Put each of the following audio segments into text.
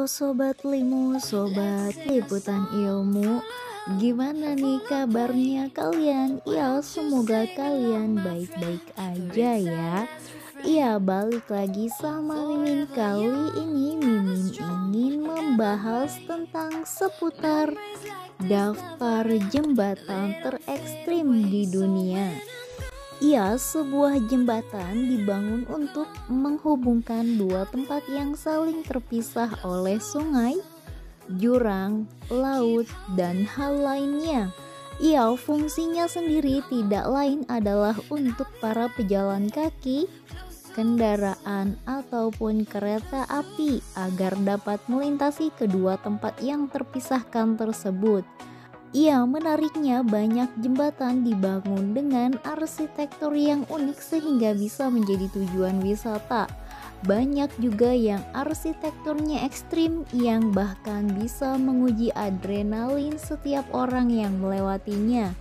Sobat Limu, Sobat Liputan Ilmu. Gimana nih kabarnya kalian? Ya, semoga kalian baik-baik aja ya. Iya, balik lagi sama Mimin. Kali ini Mimin ingin membahas tentang seputar daftar jembatan terekstrim di dunia. Ia sebuah jembatan dibangun untuk menghubungkan dua tempat yang saling terpisah oleh sungai, jurang, laut, dan hal lainnya. Ia fungsinya sendiri tidak lain adalah untuk para pejalan kaki, kendaraan, ataupun kereta api agar dapat melintasi kedua tempat yang terpisahkan tersebut. Menariknya banyak jembatan dibangun dengan arsitektur yang unik sehingga bisa menjadi tujuan wisata. Banyak juga yang arsitekturnya ekstrim yang bahkan bisa menguji adrenalin setiap orang yang melewatinya.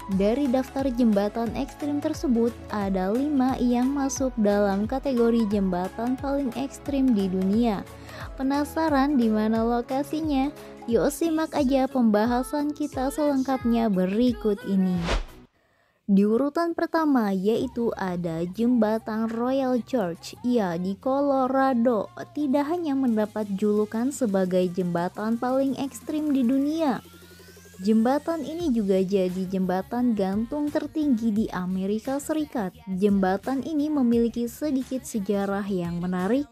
Dari daftar jembatan ekstrim tersebut, ada 5 yang masuk dalam kategori jembatan paling ekstrim di dunia. Penasaran di mana lokasinya? Yuk simak aja pembahasan kita selengkapnya berikut ini. Di urutan pertama yaitu ada jembatan Royal Gorge. Ia di Colorado tidak hanya mendapat julukan sebagai jembatan paling ekstrim di dunia. Jembatan ini juga jadi jembatan gantung tertinggi di Amerika Serikat. Jembatan ini memiliki sedikit sejarah yang menarik.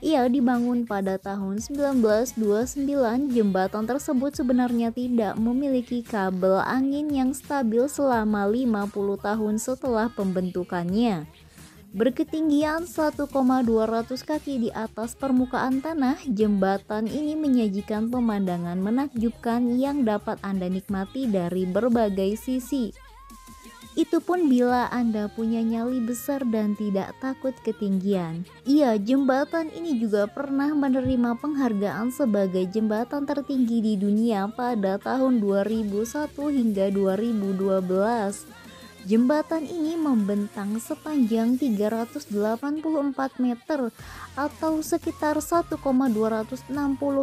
Ia dibangun pada tahun 1929. Jembatan tersebut sebenarnya tidak memiliki kabel angin yang stabil selama 50 tahun setelah pembentukannya. Berketinggian 1,200 kaki di atas permukaan tanah, jembatan ini menyajikan pemandangan menakjubkan yang dapat Anda nikmati dari berbagai sisi. Itu pun bila Anda punya nyali besar dan tidak takut ketinggian. Jembatan ini juga pernah menerima penghargaan sebagai jembatan tertinggi di dunia pada tahun 2001 hingga 2012. Jembatan ini membentang sepanjang 384 meter atau sekitar 1,260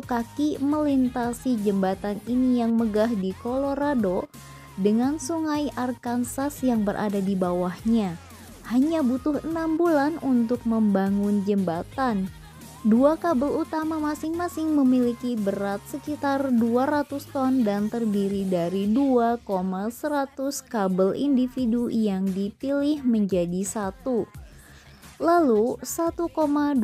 kaki melintasi jembatan ini yang megah di Colorado dengan sungai Arkansas yang berada di bawahnya. Hanya butuh 6 bulan untuk membangun jembatan. Dua kabel utama masing-masing memiliki berat sekitar 200 ton dan terdiri dari 2,100 kabel individu yang dipilih menjadi satu. Lalu 1,292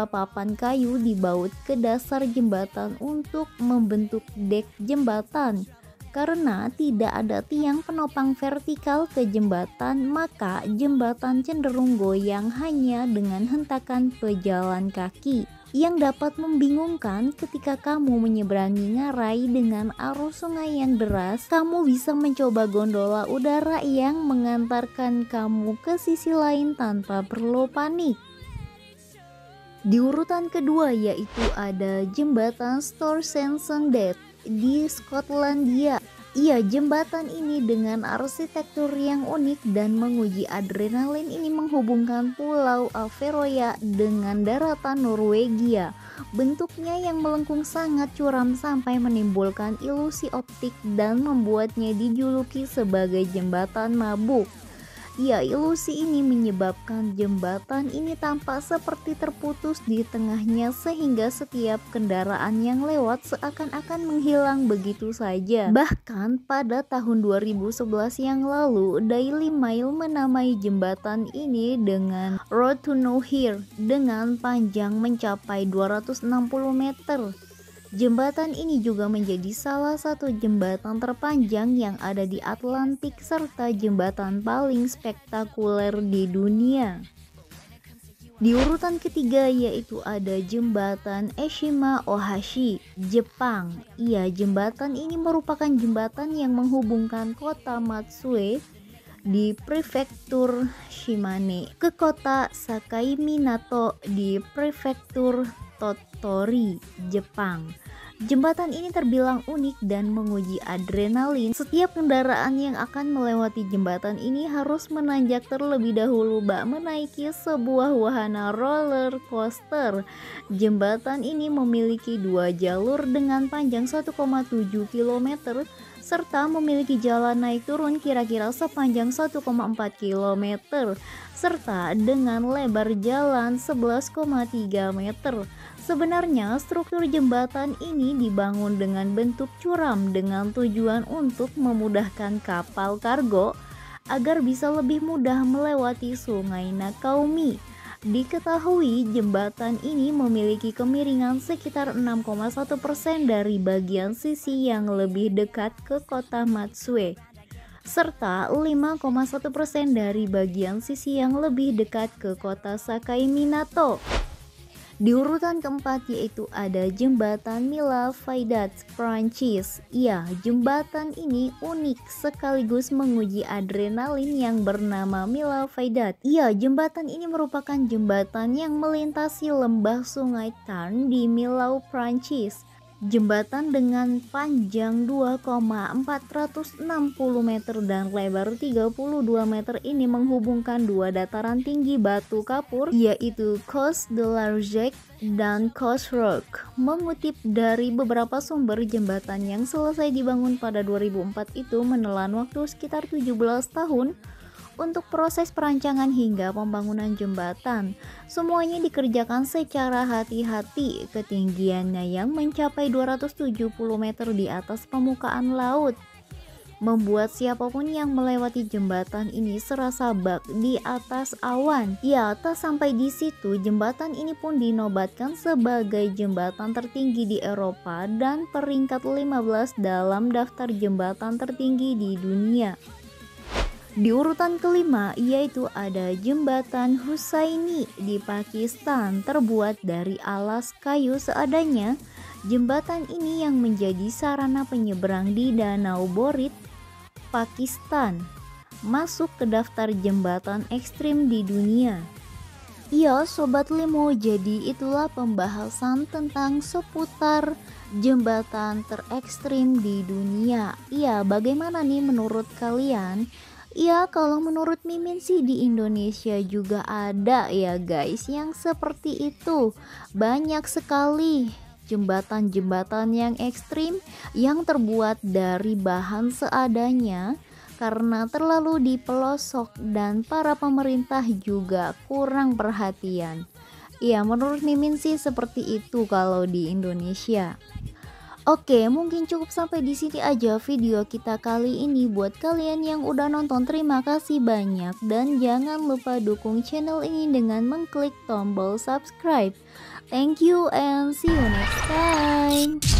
papan kayu dibaut ke dasar jembatan untuk membentuk dek jembatan. Karena tidak ada tiang penopang vertikal ke jembatan, maka jembatan cenderung goyang hanya dengan hentakan pejalan kaki yang dapat membingungkan ketika kamu menyeberangi ngarai dengan arus sungai yang deras. Kamu bisa mencoba gondola udara yang mengantarkan kamu ke sisi lain tanpa perlu panik. Di urutan kedua yaitu ada jembatan Storsensended di Skotlandia. Jembatan ini dengan arsitektur yang unik dan menguji adrenalin ini menghubungkan Pulau Averoya dengan daratan Norwegia. Bentuknya yang melengkung sangat curam sampai menimbulkan ilusi optik dan membuatnya dijuluki sebagai jembatan mabuk. Ilusi ini menyebabkan jembatan ini tampak seperti terputus di tengahnya sehingga setiap kendaraan yang lewat seakan-akan menghilang begitu saja. Bahkan pada tahun 2011 yang lalu, Daily Mail menamai jembatan ini dengan Road to Nowhere dengan panjang mencapai 260 meter. Jembatan ini juga menjadi salah satu jembatan terpanjang yang ada di Atlantik serta jembatan paling spektakuler di dunia. Di urutan ketiga yaitu ada jembatan Eshima Ohashi, Jepang. Jembatan ini merupakan jembatan yang menghubungkan kota Matsue di prefektur Shimane ke kota Sakaiminato di prefektur Tottori, Jepang. Jembatan ini terbilang unik dan menguji adrenalin. Setiap kendaraan yang akan melewati jembatan ini harus menanjak terlebih dahulu bak menaiki sebuah wahana roller coaster. Jembatan ini memiliki 2 jalur dengan panjang 1,7 km serta memiliki jalan naik turun kira-kira sepanjang 1,4 km serta dengan lebar jalan 11,3 meter. Sebenarnya struktur jembatan ini dibangun dengan bentuk curam dengan tujuan untuk memudahkan kapal kargo agar bisa lebih mudah melewati Sungai Nakaumi. Diketahui jembatan ini memiliki kemiringan sekitar 6,1% dari bagian sisi yang lebih dekat ke kota Matsue, serta 5,1% dari bagian sisi yang lebih dekat ke kota Sakai Minato. Di urutan keempat yaitu ada jembatan Mila Faydat, Prancis. Ya, jembatan ini unik sekaligus menguji adrenalin yang bernama Mila Faydat. Ya, jembatan ini merupakan jembatan yang melintasi lembah Sungai Tarn di Milau, Prancis. Jembatan dengan panjang 2,460 meter dan lebar 32 meter ini menghubungkan dua dataran tinggi batu kapur yaitu Cos de l'Argec dan Cos Rock. Mengutip dari beberapa sumber, jembatan yang selesai dibangun pada 2004 itu menelan waktu sekitar 17 tahun untuk proses perancangan hingga pembangunan jembatan. Semuanya dikerjakan secara hati-hati, ketinggiannya yang mencapai 270 meter di atas permukaan laut, membuat siapapun yang melewati jembatan ini serasa bak di atas awan. Ya, tak sampai di situ, jembatan ini pun dinobatkan sebagai jembatan tertinggi di Eropa dan peringkat 15 dalam daftar jembatan tertinggi di dunia. Di urutan kelima yaitu ada jembatan Husaini di Pakistan, terbuat dari alas kayu seadanya. Jembatan ini yang menjadi sarana penyeberang di Danau Borit, Pakistan, masuk ke daftar jembatan ekstrim di dunia. Ya Sobat Limo, jadi itulah pembahasan tentang seputar jembatan terekstrim di dunia. Ya, bagaimana nih menurut kalian? Ya, kalau menurut Mimin sih di Indonesia juga ada ya guys yang seperti itu. Banyak sekali jembatan-jembatan yang ekstrim yang terbuat dari bahan seadanya karena terlalu di pelosok dan para pemerintah juga kurang perhatian. Ya, menurut Mimin sih seperti itu kalau di Indonesia. Oke, mungkin cukup sampai di sini aja video kita kali ini. Buat kalian yang udah nonton, terima kasih banyak. Dan jangan lupa dukung channel ini dengan mengklik tombol subscribe. Thank you and see you next time.